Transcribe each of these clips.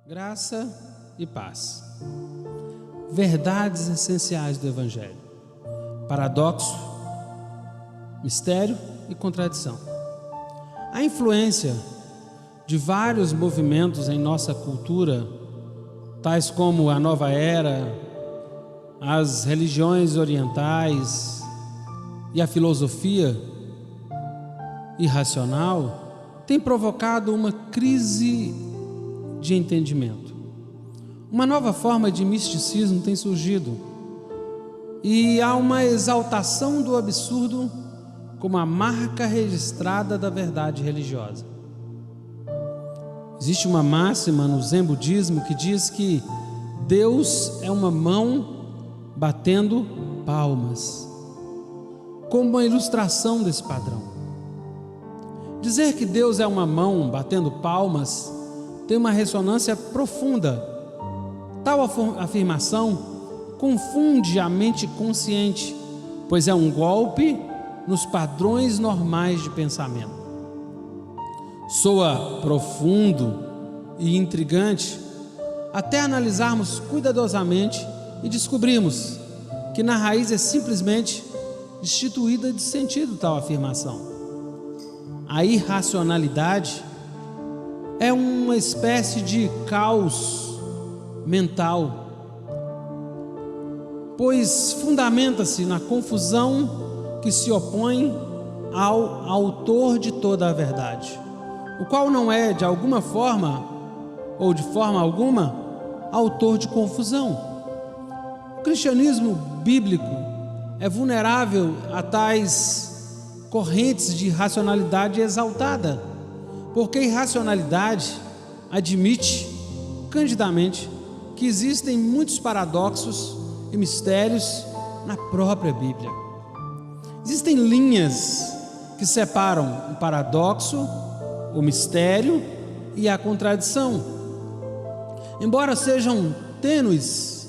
Graça e paz. Verdades essenciais do Evangelho. Paradoxo, mistério e contradição. A influência de vários movimentos em nossa cultura, tais como a Nova Era, as religiões orientais e a filosofia irracional, tem provocado uma crise de entendimento. Uma nova forma de misticismo tem surgido e há uma exaltação do absurdo como a marca registrada da verdade religiosa. Existe uma máxima no Zen budismo que diz que Deus é uma mão batendo palmas, como uma ilustração desse padrão. Dizer que Deus é uma mão batendo palmas tem uma ressonância profunda. Tal afirmação confunde a mente consciente, pois é um golpe nos padrões normais de pensamento. Soa profundo e intrigante até analisarmos cuidadosamente e descobrirmos que na raiz é simplesmente destituída de sentido tal afirmação. A irracionalidade é uma espécie de caos mental, pois fundamenta-se na confusão que se opõe ao autor de toda a verdade, o qual não é de alguma forma ou de forma alguma autor de confusão. O cristianismo bíblico é vulnerável a tais correntes de racionalidade exaltada, porque a irracionalidade admite candidamente que existem muitos paradoxos e mistérios na própria Bíblia. Existem linhas que separam o paradoxo, o mistério e a contradição. Embora sejam tênues,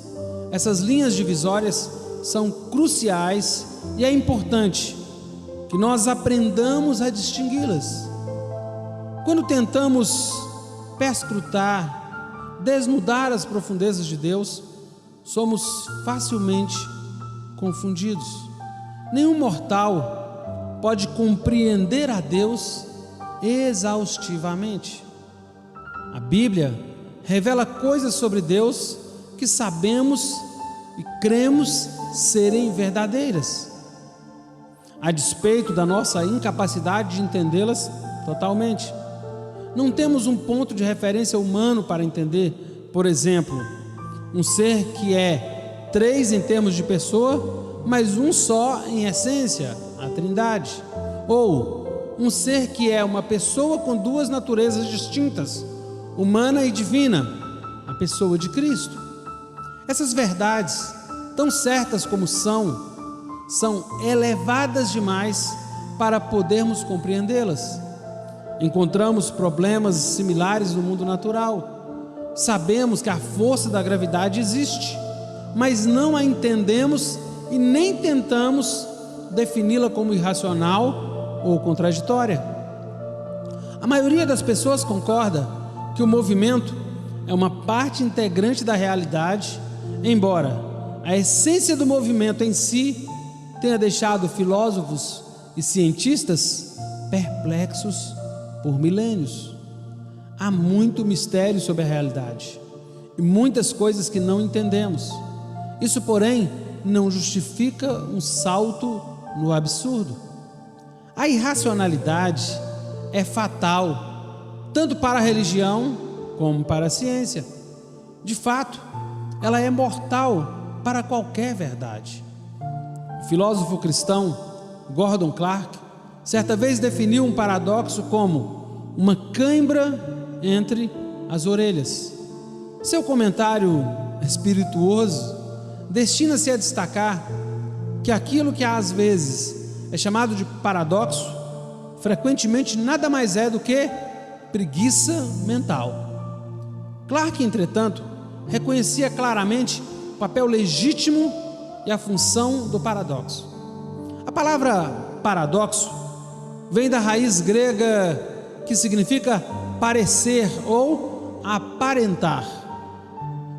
essas linhas divisórias são cruciais e é importante que nós aprendamos a distingui-las. Quando tentamos perscrutar, desnudar as profundezas de Deus, somos facilmente confundidos. Nenhum mortal pode compreender a Deus exaustivamente. A Bíblia revela coisas sobre Deus que sabemos e cremos serem verdadeiras, a despeito da nossa incapacidade de entendê-las totalmente. Não temos um ponto de referência humano para entender, por exemplo, um ser que é 3 em termos de pessoa, mas um só em essência, a Trindade. Ou um ser que é uma pessoa com 2 naturezas distintas, humana e divina, a pessoa de Cristo. Essas verdades, tão certas como são elevadas demais para podermos compreendê-las. Encontramos problemas similares no mundo natural. Sabemos que a força da gravidade existe, mas não a entendemos e nem tentamos defini-la como irracional ou contraditória. A maioria das pessoas concorda que o movimento é uma parte integrante da realidade, embora a essência do movimento em si tenha deixado filósofos e cientistas perplexos por milênios. Há muito mistério sobre a realidade e muitas coisas que não entendemos. Isso, porém, não justifica um salto no absurdo. A irracionalidade é fatal, tanto para a religião como para a ciência. De fato, ela é mortal para qualquer verdade. O filósofo cristão Gordon Clark certa vez definiu um paradoxo como uma cãibra entre as orelhas. Seu comentário espirituoso destina-se a destacar que aquilo que às vezes é chamado de paradoxo, frequentemente nada mais é do que preguiça mental. Clark, entretanto, reconhecia claramente o papel legítimo e a função do paradoxo. A palavra paradoxo vem da raiz grega que significa parecer ou aparentar.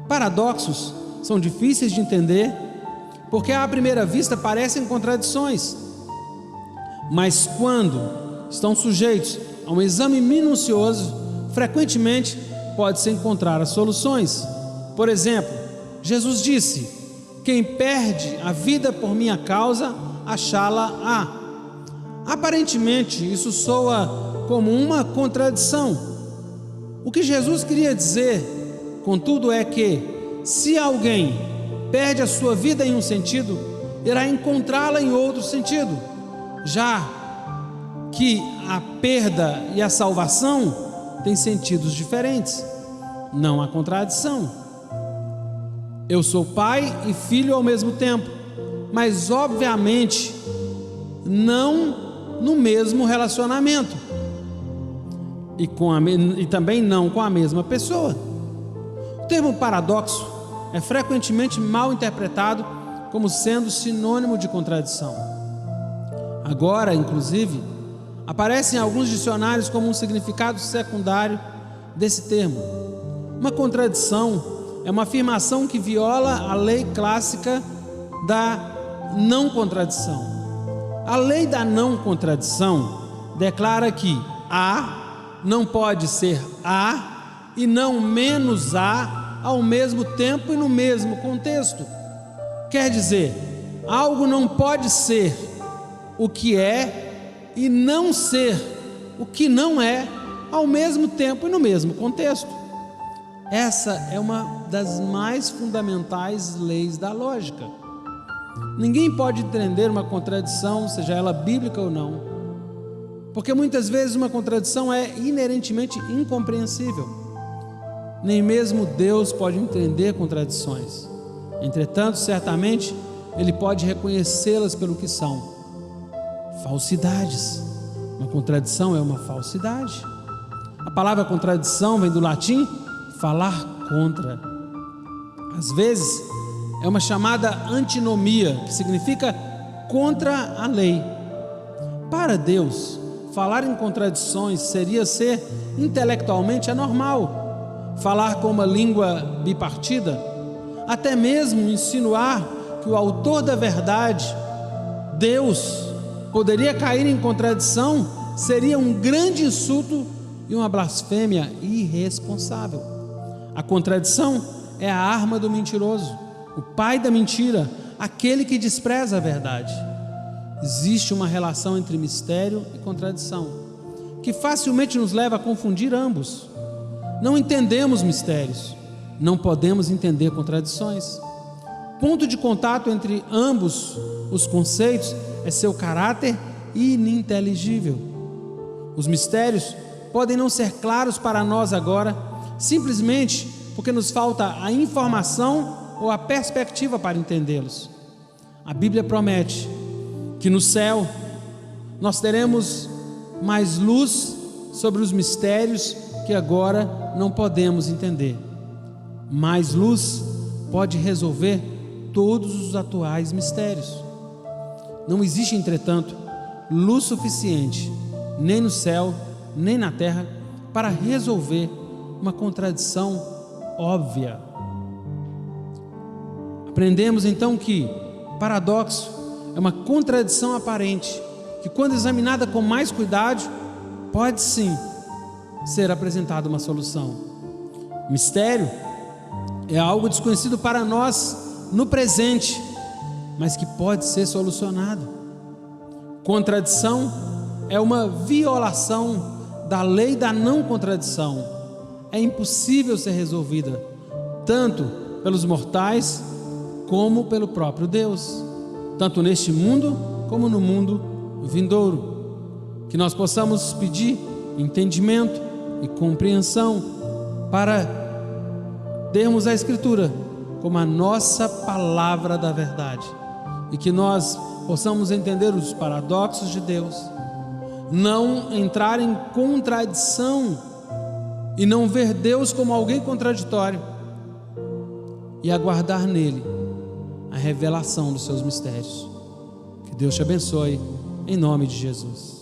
Paradoxos são difíceis de entender porque à primeira vista parecem contradições, mas quando estão sujeitos a um exame minucioso, frequentemente pode-se encontrar as soluções. Por exemplo, Jesus disse: quem perde a vida por minha causa, achá-la-á. Aparentemente isso soa como uma contradição. O que Jesus queria dizer, contudo, é que se alguém perde a sua vida em um sentido, irá encontrá-la em outro sentido, já que a perda e a salvação têm sentidos diferentes. Não há contradição. Eu sou pai e filho ao mesmo tempo, mas obviamente não no mesmo relacionamento e também não com a mesma pessoa. O termo paradoxo é frequentemente mal interpretado como sendo sinônimo de contradição. Agora, inclusive, aparece em alguns dicionários como um significado secundário desse termo. Uma contradição é uma afirmação que viola a lei clássica da não contradição. A lei da não contradição declara que A não pode ser A e não menos A ao mesmo tempo e no mesmo contexto. Quer dizer, algo não pode ser o que é e não ser o que não é ao mesmo tempo e no mesmo contexto. Essa é uma das mais fundamentais leis da lógica. Ninguém pode entender uma contradição, seja ela bíblica ou não, porque muitas vezes uma contradição é inerentemente incompreensível. Nem mesmo Deus pode entender contradições. Entretanto, certamente, Ele pode reconhecê-las pelo que são: falsidades. Uma contradição é uma falsidade. A palavra contradição vem do latim falar contra. Às vezes, é uma chamada antinomia, que significa contra a lei. Para Deus, falar em contradições seria ser intelectualmente anormal. Falar com uma língua bipartida, até mesmo insinuar que o autor da verdade, Deus, poderia cair em contradição, seria um grande insulto e uma blasfêmia irresponsável. A contradição é a arma do mentiroso, o pai da mentira, aquele que despreza a verdade. Existe uma relação entre mistério e contradição, que facilmente nos leva a confundir ambos. Não entendemos mistérios, não podemos entender contradições. Ponto de contato entre ambos os conceitos é seu caráter ininteligível. Os mistérios podem não ser claros para nós agora, simplesmente porque nos falta a informação ou a perspectiva para entendê-los. A Bíblia promete que no céu nós teremos mais luz sobre os mistérios que agora não podemos entender. Mais luz pode resolver todos os atuais mistérios. Não existe, entretanto, luz suficiente, nem no céu, nem na terra, para resolver uma contradição óbvia. Aprendemos então que paradoxo é uma contradição aparente, que quando examinada com mais cuidado, pode sim ser apresentada uma solução. Mistério é algo desconhecido para nós no presente, mas que pode ser solucionado. Contradição é uma violação da lei da não contradição. É impossível ser resolvida, tanto pelos mortais como pelo próprio Deus, tanto neste mundo como no mundo vindouro. Que nós possamos pedir entendimento e compreensão para termos a Escritura como a nossa palavra da verdade, e que nós possamos entender os paradoxos de Deus, não entrar em contradição e não ver Deus como alguém contraditório, e aguardar nele a revelação dos seus mistérios. Que Deus te abençoe, em nome de Jesus.